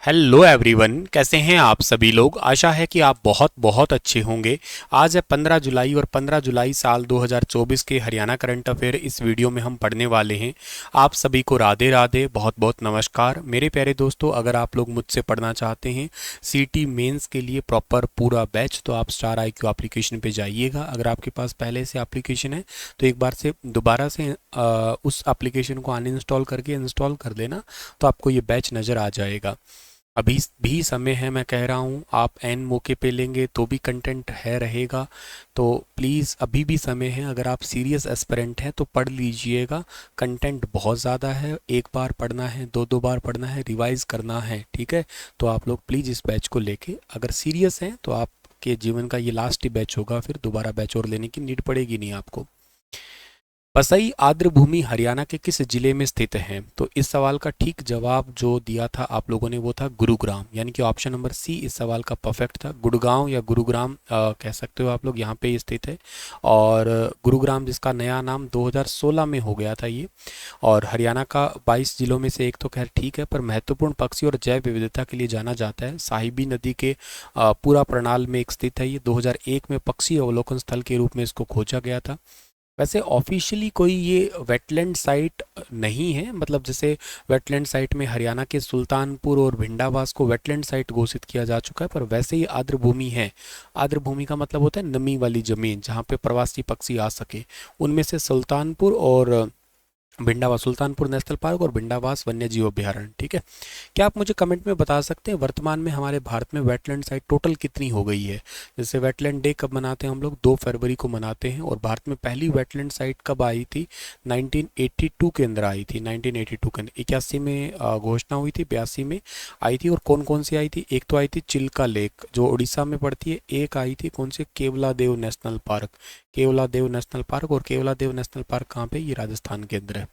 Hello everyone, कैसे हैं आप सभी लोग। आशा है कि आप बहुत बहुत अच्छे होंगे। आज है 15 जुलाई और 15 जुलाई साल 2024 के हरियाणा करंट अफेयर इस वीडियो में हम पढ़ने वाले हैं। आप सभी को राधे राधे, बहुत बहुत नमस्कार मेरे प्यारे दोस्तों। अगर आप लोग मुझसे पढ़ना चाहते हैं सीटी मेंस के लिए प्रॉपर पूरा बैच, तो आप स्टार IQ एप्लीकेशन पे जाइएगा। अगर आपके पास पहले से एप्लीकेशन है तो एक बार से दोबारा से उस एप्लीकेशन को अनइंस्टॉल करके इंस्टॉल कर देना, तो आपको ये बैच नज़र आ जाएगा। अभी भी समय है, मैं कह रहा हूँ आप एन मौके पे लेंगे तो भी कंटेंट है रहेगा। तो प्लीज़ अभी भी समय है, अगर आप सीरियस एस्पिरेंट हैं तो पढ़ लीजिएगा। कंटेंट बहुत ज़्यादा है, एक बार पढ़ना है, दो दो बार पढ़ना है, रिवाइज करना है, ठीक है। तो आप लोग प्लीज़ इस बैच को लेके अगर सीरियस हैं तो आपके जीवन का ये लास्ट ही बैच होगा, फिर दोबारा बैच और लेने की नीड पड़ेगी नहीं आपको। पसई आर्द्र भूमि हरियाणा के किस जिले में स्थित है? तो इस सवाल का ठीक जवाब जो दिया था आप लोगों ने वो था गुरुग्राम, यानी कि ऑप्शन नंबर सी इस सवाल का परफेक्ट था। गुड़गांव या गुरुग्राम कह सकते हो आप लोग, यहाँ पे स्थित है। और गुरुग्राम जिसका नया नाम 2016 में हो गया था ये। और हरियाणा का 22 जिलों में से एक तो खैर ठीक है, पर महत्वपूर्ण पक्षी और जैव विविधता के लिए जाना जाता है। साहिबी नदी के पूरा प्रणाल में एक स्थित है ये। 2001 में पक्षी अवलोकन स्थल के रूप में इसको खोजा गया था। वैसे ऑफिशियली कोई ये वेटलैंड साइट नहीं है, मतलब जैसे वेटलैंड साइट में हरियाणा के सुल्तानपुर और भिंडावास को वेटलैंड साइट घोषित किया जा चुका है, पर वैसे ही आर्द्र भूमि है। आर्द्र भूमि का मतलब होता है नमी वाली जमीन जहाँ पे प्रवासी पक्षी आ सके। उनमें से सुल्तानपुर और भिंडावास, सुल्तानपुर नेशनल पार्क और भिंडावास वन्य जीव अभ्यारण्य, ठीक है। क्या आप मुझे कमेंट में बता सकते हैं वर्तमान में हमारे भारत में वेटलैंड साइट टोटल कितनी हो गई है? जैसे वेटलैंड डे कब मनाते हैं हम लोग? 2 फरवरी को मनाते हैं। और भारत में पहली वेटलैंड साइट कब आई थी? 1982 के अंदर आई थी। 1982 के अंदर 81 में घोषणा हुई थी, 82 में आई थी। और कौन कौन सी आई थी? एक तो आई थी चिल्का लेक जो उड़ीसा में पड़ती है, एक आई थी कौन सी, Keoladeo national park. Keoladeo national park, और केवलादेव नेशनल पार्क कहाँ पे? ये राजस्थान के अंदर है।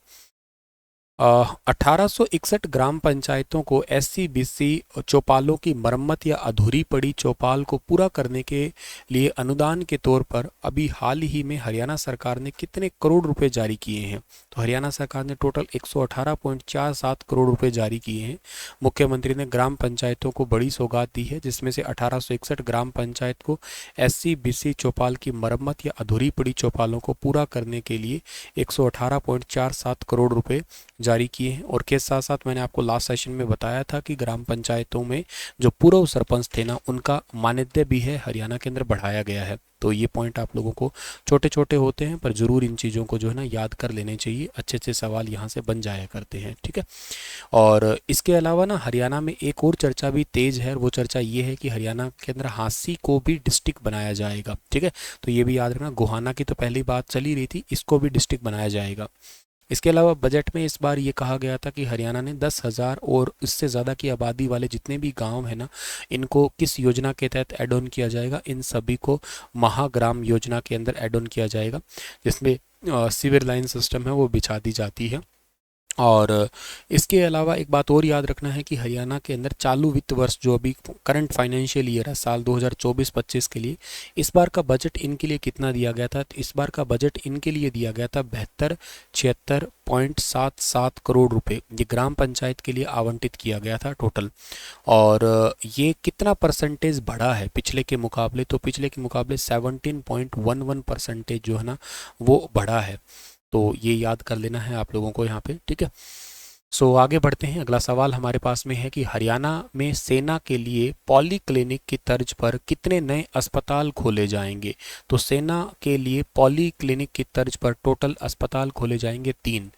1861 ग्राम पंचायतों को SC BC चौपालों की मरम्मत या अधूरी पड़ी चौपाल को पूरा करने के लिए अनुदान के तौर पर अभी हाल ही में हरियाणा सरकार ने कितने करोड़ रुपए जारी किए हैं? तो हरियाणा सरकार ने टोटल 118.47 करोड़ रुपए जारी किए हैं। मुख्यमंत्री ने ग्राम पंचायतों को बड़ी सौगात दी है, जिसमें से 1861 ग्राम पंचायत को SC BC चौपाल की मरम्मत या अधूरी पड़ी चौपालों को पूरा करने के लिए 118.47 करोड़ रुपए जारी किए हैं। और के साथ साथ मैंने आपको लास्ट सेशन में बताया था कि ग्राम पंचायतों में जो पूर्व सरपंच थे ना, उनका मानदेय भी है हरियाणा के अंदर बढ़ाया गया है। तो ये पॉइंट आप लोगों को छोटे छोटे होते हैं, पर जरूर इन चीज़ों को जो है ना याद कर लेने चाहिए। अच्छे अच्छे सवाल यहाँ से बन जाया करते हैं, ठीक है। और इसके अलावा ना हरियाणा में एक और चर्चा भी तेज है, और वो चर्चा ये है कि हरियाणा के अंदर हांसी को भी डिस्ट्रिक्ट बनाया जाएगा, ठीक है। तो ये भी याद रखना, गोहाना की तो पहली बात चली रही थी, इसको भी डिस्ट्रिक्ट बनाया जाएगा। इसके अलावा बजट में इस बार ये कहा गया था कि हरियाणा ने 10,000 और इससे ज़्यादा की आबादी वाले जितने भी गांव हैं ना, इनको किस योजना के तहत एड ऑन किया जाएगा? इन सभी को महाग्राम योजना के अंदर एड ऑन किया जाएगा, जिसमें सीवर लाइन सिस्टम है वो बिछा दी जाती है। और इसके अलावा एक बात और याद रखना है कि हरियाणा के अंदर चालू वित्त वर्ष जो अभी करंट फाइनेंशियल ईयर है, साल 2024-25 के लिए, इस बार का बजट इनके लिए कितना दिया गया था? तो इस बार का बजट इनके लिए दिया गया था 7276.77 करोड़ रुपए। ये ग्राम पंचायत के लिए आवंटित किया गया था टोटल। और ये कितना परसेंटेज बढ़ा है पिछले के मुकाबले? तो पिछले के मुकाबले 17.11% जो है ना वो बढ़ा है। तो ये याद कर लेना है आप लोगों को यहाँ पे, ठीक है। सो आगे बढ़ते हैं। अगला सवाल हमारे पास में है कि हरियाणा में सेना के लिए पॉली क्लिनिक की तर्ज पर कितने नए अस्पताल खोले जाएंगे? तो सेना के लिए पॉली क्लिनिक की तर्ज पर टोटल अस्पताल खोले जाएंगे 3।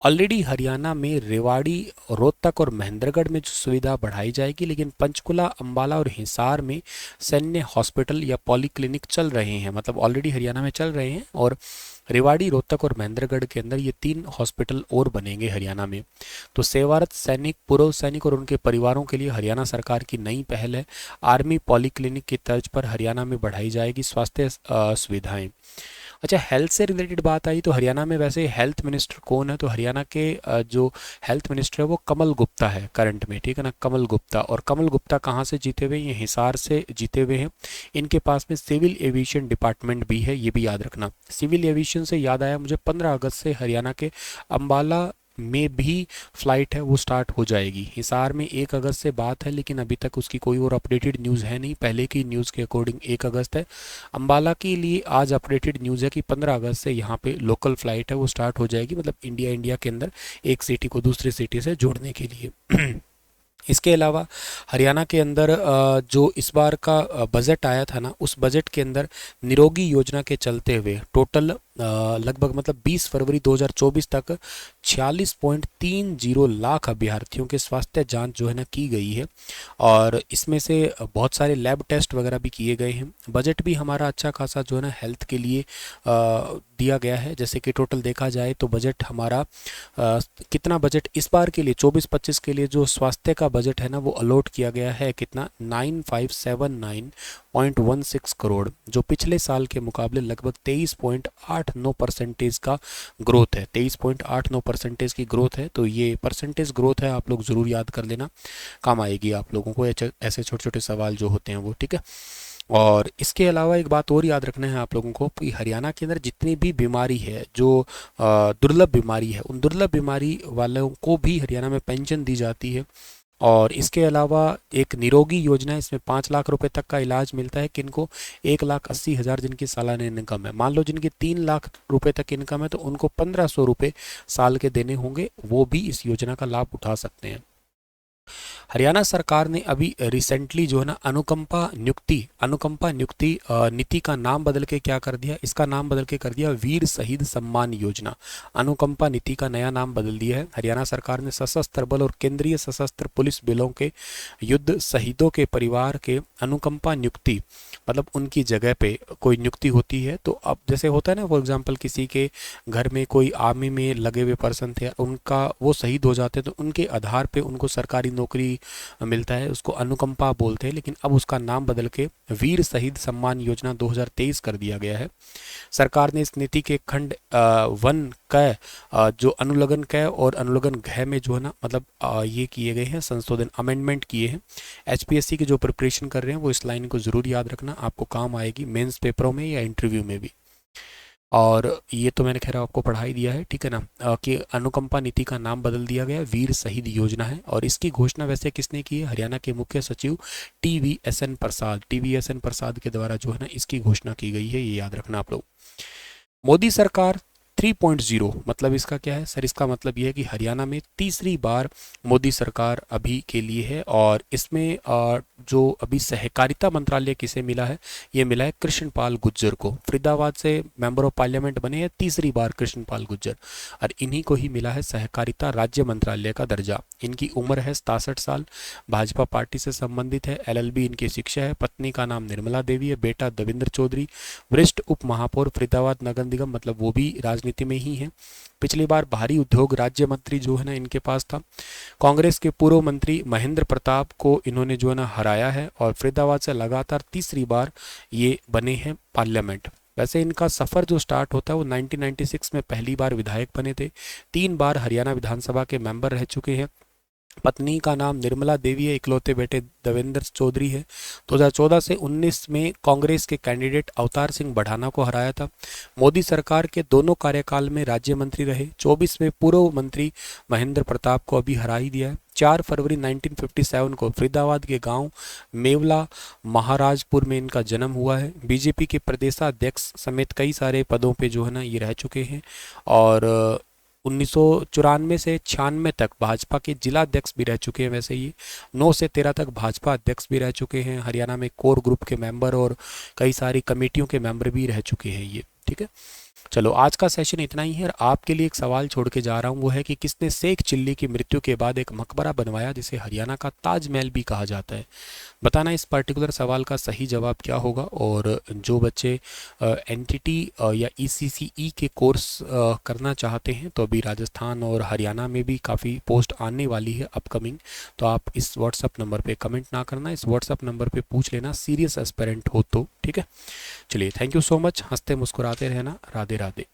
ऑलरेडी हरियाणा में रेवाड़ी, रोहतक और महेंद्रगढ़ में जो सुविधा बढ़ाई जाएगी, लेकिन पंचकुला, अंबाला और हिसार में सैन्य हॉस्पिटल या पॉलीक्लिनिक चल रहे हैं, मतलब ऑलरेडी हरियाणा में चल रहे हैं। और रेवाड़ी, रोहतक और महेंद्रगढ़ के अंदर ये 3 हॉस्पिटल और बनेंगे हरियाणा में। तो सेवारत सैनिक, पूर्व सैनिक और उनके परिवारों के लिए हरियाणा सरकार की नई पहल है। आर्मी पॉलीक्लिनिक की तर्ज पर हरियाणा में बढ़ाई जाएगी स्वास्थ्य सुविधाएं। अच्छा, हेल्थ से रिलेटेड बात आई तो हरियाणा में वैसे हेल्थ मिनिस्टर कौन है? तो हरियाणा के जो हेल्थ मिनिस्टर है वो कमल गुप्ता है करंट में, ठीक है ना, कमल गुप्ता। और कमल गुप्ता कहाँ से जीते हुए? ये हिसार से जीते हुए हैं। इनके पास में सिविल एविएशन डिपार्टमेंट भी है, ये भी याद रखना। सिविल एविएशन से याद आया मुझे, 15 अगस्त से हरियाणा के अम्बाला में भी फ़्लाइट है वो स्टार्ट हो जाएगी। हिसार में 1 अगस्त से बात है, लेकिन अभी तक उसकी कोई और अपडेटेड न्यूज़ है नहीं। पहले की न्यूज़ के अकॉर्डिंग 1 अगस्त है। अम्बाला के लिए आज अपडेटेड न्यूज़ है कि 15 अगस्त से यहाँ पे लोकल फ़्लाइट है वो स्टार्ट हो जाएगी, मतलब इंडिया के अंदर एक सिटी को दूसरी सिटी से जोड़ने के लिए। इसके अलावा हरियाणा के अंदर जो इस बार का बजट आया था ना, उस बजट के अंदर निरोगी योजना के चलते हुए टोटल लगभग मतलब 20 फरवरी 2024 तक 46.30 लाख अभ्यर्थियों के स्वास्थ्य जांच जो है ना की गई है, और इसमें से बहुत सारे लैब टेस्ट वगैरह भी किए गए हैं। बजट भी हमारा अच्छा खासा जो है ना हेल्थ के लिए दिया गया है। जैसे कि टोटल देखा जाए तो बजट हमारा कितना बजट इस बार के लिए 24-25 के लिए जो स्वास्थ्य का बजट है ना वो अलॉट किया गया है कितना 9579.16 करोड़, जो पिछले साल के मुकाबले लगभग 23.89% का ग्रोथ है। 23.89% की ग्रोथ है, तो ये परसेंटेज ग्रोथ है, आप लोग ज़रूर याद कर लेना, काम आएगी आप लोगों को ऐसे छोटे छोटे सवाल जो होते हैं वो, ठीक है। और इसके अलावा एक बात और याद रखना है आप लोगों को कि हरियाणा के अंदर जितनी भी बीमारी है जो दुर्लभ बीमारी है, उन दुर्लभ बीमारी वालों को भी हरियाणा में पेंशन दी जाती है। और इसके अलावा एक निरोगी योजना है, इसमें 5 लाख रुपए तक का इलाज मिलता है किनको 1,80,000 जिनकी सालाना इनकम है। मान लो जिनकी 3 लाख रुपए तक इनकम है तो उनको 1,500 रुपये साल के देने होंगे, वो भी इस योजना का लाभ उठा सकते हैं। हरियाणा सरकार ने अभी रिसेंटली जो है ना अनुकंपा नियुक्ति नीति का नाम बदल के क्या कर दिया, इसका नाम बदल के कर दिया वीर शहीद सम्मान योजना। अनुकंपा नीति का नया नाम बदल दिया है। हरियाणा सरकार ने सशस्त्र बल और केंद्रीय सशस्त्र पुलिस बलों के युद्ध शहीदों के परिवार के अनुकंपा नियुक्ति, मतलब उनकी जगह पे कोई नियुक्ति होती है तो अब जैसे होता है ना, फॉर एग्जांपल किसी के घर में कोई आर्मी में लगे हुए पर्सन थे, उनका वो शहीद हो जाते हैं तो उनके आधार पे उनको सरकारी नौकरी मिलता है, उसको अनुकंपा बोलते हैं, लेकिन अब उसका नाम बदल के वीर शहीद सम्मान योजना 2023 कर दिया गया है। सरकार ने इस नीति के खंड 1 क जो अनुलग्न क और अनुलग्न घ में जो है ना मतलब ये किए गए हैं संशोधन, अमेंडमेंट किए हैं। एचपीएससी के जो प्रिपरेशन कर रहे हैं वो इस लाइन को ज़रूर याद रखना, आपको काम आएगी मेंस पेपरों में या इंटरव्यू में भी। और ये तो मैंने खैर आपको पढ़ा ही दिया है, ठीक है ना, कि अनुकंपा नीति का नाम बदल दिया गया, वीर शहीद योजना है। और इसकी घोषणा वैसे किसने की है, हरियाणा के मुख्य सचिव टीवीएसएन प्रसाद के द्वारा जो है ना इसकी घोषणा की गई है, ये याद रखना आप लोग। मोदी सरकार 3.0 मतलब इसका क्या है सर, इसका मतलब ये है कि हरियाणा में तीसरी बार मोदी सरकार अभी के लिए है, और इसमें जो अभी सहकारिता मंत्रालय किसे मिला है, ये मिला है कृष्णपाल गुर्जर को। फरीदाबाद से मेंबर ऑफ पार्लियामेंट बने हैं तीसरी बार कृष्णपाल गुर्जर, और इन्हीं को ही मिला है सहकारिता राज्य मंत्रालय का दर्जा। इनकी उम्र है 67 साल, भाजपा पार्टी से संबंधित है, एलएलबी इनकी शिक्षा है, पत्नी का नाम निर्मला देवी है, बेटा देवेंद्र चौधरी वरिष्ठ उप महापौर फरीदाबाद नगर निगम, मतलब वो भी राजनीति में ही है। पिछली बार भारी उद्योग राज्य मंत्री जो है ना इनके पास था। कांग्रेस के पूर्व मंत्री महेंद्र प्रताप को इन्होंने जो है ना हराया है, और फरीदाबाद से लगातार तीसरी बार ये बने हैं पार्लियामेंट। वैसे इनका सफ़र जो स्टार्ट होता है वो 1996 में पहली बार विधायक बने थे, 3 बार हरियाणा विधानसभा के मेंबर रह चुके हैं। पत्नी का नाम निर्मला देवी है, इकलौते बेटे देवेंद्र चौधरी है। 2014 से 19 में कांग्रेस के कैंडिडेट अवतार सिंह बढ़ाना को हराया था। मोदी सरकार के दोनों कार्यकाल में राज्य मंत्री रहे। 24 में पूर्व मंत्री महेंद्र प्रताप को अभी हरा ही दिया है। 4 फरवरी 1957 को फरीदाबाद के गांव मेवला महाराजपुर में इनका जन्म हुआ है। बीजेपी के प्रदेशाध्यक्ष समेत कई सारे पदों पे जो है ना ये रह चुके हैं, और 1994 से 96 तक भाजपा के जिला अध्यक्ष भी रह चुके हैं। वैसे ये 9 से 13 तक भाजपा अध्यक्ष भी रह चुके हैं। हरियाणा में कोर ग्रुप के मेंबर और कई सारी कमेटियों के मेंबर भी रह चुके हैं ये, ठीक है। चलो आज का सेशन इतना ही है, और आपके लिए एक सवाल छोड़ के जा रहा हूँ, वो है कि किसने शेख चिल्ली की मृत्यु के बाद एक मकबरा बनवाया जिसे हरियाणा का ताजमहल भी कहा जाता है। बताना इस पर्टिकुलर सवाल का सही जवाब क्या होगा। और जो बच्चे एनटीटी या ईसीसीई के कोर्स करना चाहते हैं तो अभी राजस्थान और हरियाणा में भी काफ़ी पोस्ट आने वाली है अपकमिंग, तो आप इस व्हाट्सअप नंबर पे कमेंट ना करना, इस व्हाट्सअप नंबर पे पूछ लेना सीरियस एस्पिरेंट हो तो, ठीक है। चलिए थैंक यू सो मच, हंसते मुस्कुराते रहना, राधे राधे।